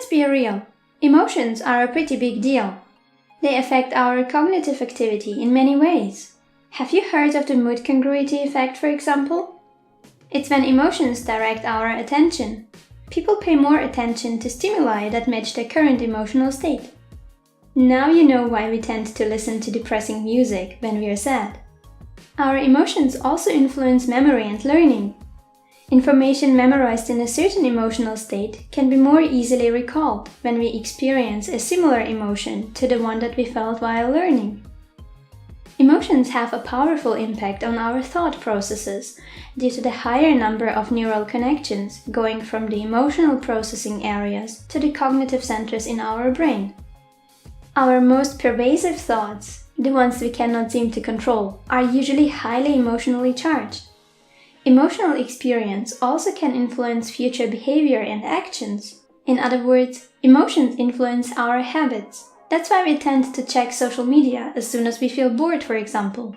let's be real. Emotions are a pretty big deal. They affect our cognitive activity in many ways. Have you heard of the mood congruity effect, for example? It's when emotions direct our attention. People pay more attention to stimuli that match their current emotional state. Now you know why we tend to listen to depressing music when we are sad. Our emotions also influence memory and learning. Information memorized in a certain emotional state can be more easily recalled when we experience a similar emotion to the one that we felt while learning. Emotions have a powerful impact on our thought processes due to the higher number of neural connections going from the emotional processing areas to the cognitive centers in our brain. Our most pervasive thoughts, the ones we cannot seem to control, are usually highly emotionally charged. Emotional experience also can influence future behavior and actions. In other words, emotions influence our habits. That's why we tend to check social media as soon as we feel bored, for example.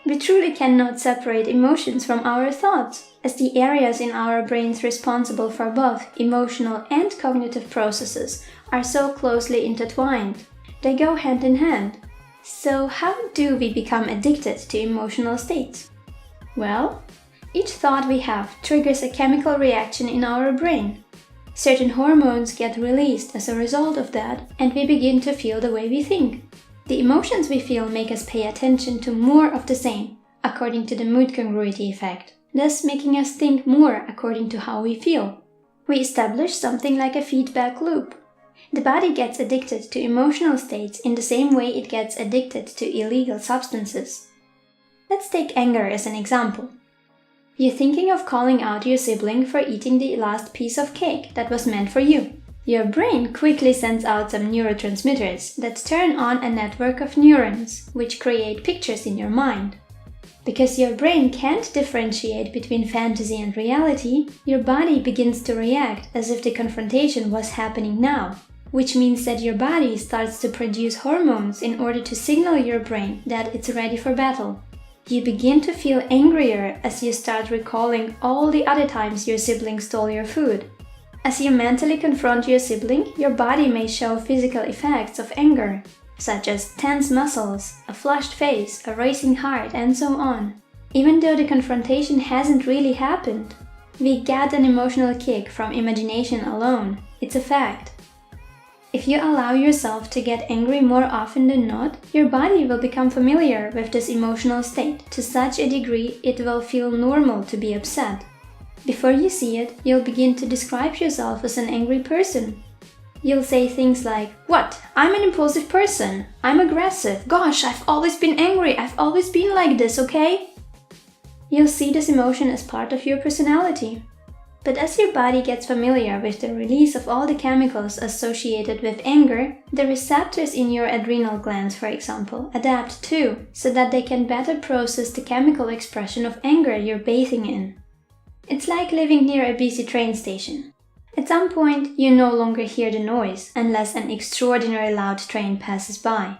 We truly cannot separate emotions from our thoughts, as the areas in our brains responsible for both emotional and cognitive processes are so closely intertwined. They go hand in hand. So how do we become addicted to emotional states? Well, each thought we have triggers a chemical reaction in our brain. Certain hormones get released as a result of that, and we begin to feel the way we think. The emotions we feel make us pay attention to more of the same, according to the mood congruity effect, thus making us think more according to how we feel. We establish something like a feedback loop. The body gets addicted to emotional states in the same way it gets addicted to illegal substances. Let's take anger as an example. You're thinking of calling out your sibling for eating the last piece of cake that was meant for you. Your brain quickly sends out some neurotransmitters that turn on a network of neurons, which create pictures in your mind. Because your brain can't differentiate between fantasy and reality, your body begins to react as if the confrontation was happening now, which means that your body starts to produce hormones in order to signal your brain that it's ready for battle. You begin to feel angrier as you start recalling all the other times your sibling stole your food. As you mentally confront your sibling, your body may show physical effects of anger, such as tense muscles, a flushed face, a racing heart, and so on. Even though the confrontation hasn't really happened, we get an emotional kick from imagination alone. It's a fact. If you allow yourself to get angry more often than not, your body will become familiar with this emotional state to such a degree it will feel normal to be upset. Before you see it, you'll begin to describe yourself as an angry person. You'll say things like, "What? I'm an impulsive person. I'm aggressive. Gosh, I've always been angry. I've always been like this, okay?" You'll see this emotion as part of your personality. But as your body gets familiar with the release of all the chemicals associated with anger, the receptors in your adrenal glands, for example, adapt too, so that they can better process the chemical expression of anger you're bathing in. It's like living near a busy train station. At some point, you no longer hear the noise unless an extraordinarily loud train passes by.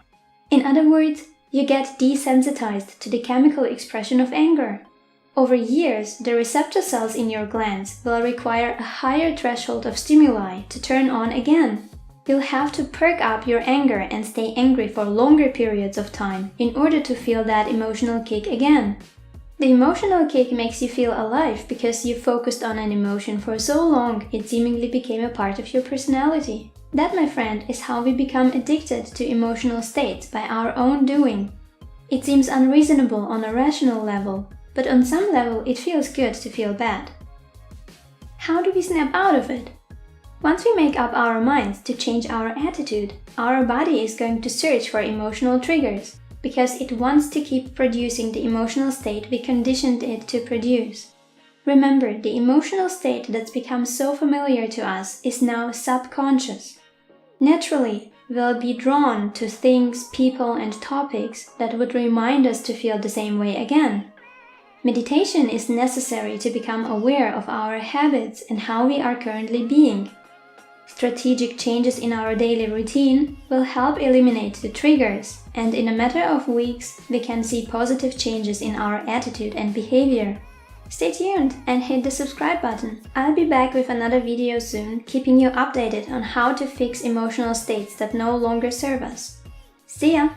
In other words, you get desensitized to the chemical expression of anger. Over years, the receptor cells in your glands will require a higher threshold of stimuli to turn on again. You'll have to perk up your anger and stay angry for longer periods of time in order to feel that emotional kick again. The emotional kick makes you feel alive because you focused on an emotion for so long it seemingly became a part of your personality. That, my friend, is how we become addicted to emotional states by our own doing. It seems unreasonable on a rational level, but on some level it feels good to feel bad. How do we snap out of it? Once we make up our minds to change our attitude, our body is going to search for emotional triggers, because it wants to keep producing the emotional state we conditioned it to produce. Remember, the emotional state that's become so familiar to us is now subconscious. Naturally, we'll be drawn to things, people, and topics that would remind us to feel the same way again. Meditation is necessary to become aware of our habits and how we are currently being. Strategic changes in our daily routine will help eliminate the triggers, and in a matter of weeks, we can see positive changes in our attitude and behavior. Stay tuned and hit the subscribe button. I'll be back with another video soon, keeping you updated on how to fix emotional states that no longer serve us. See ya!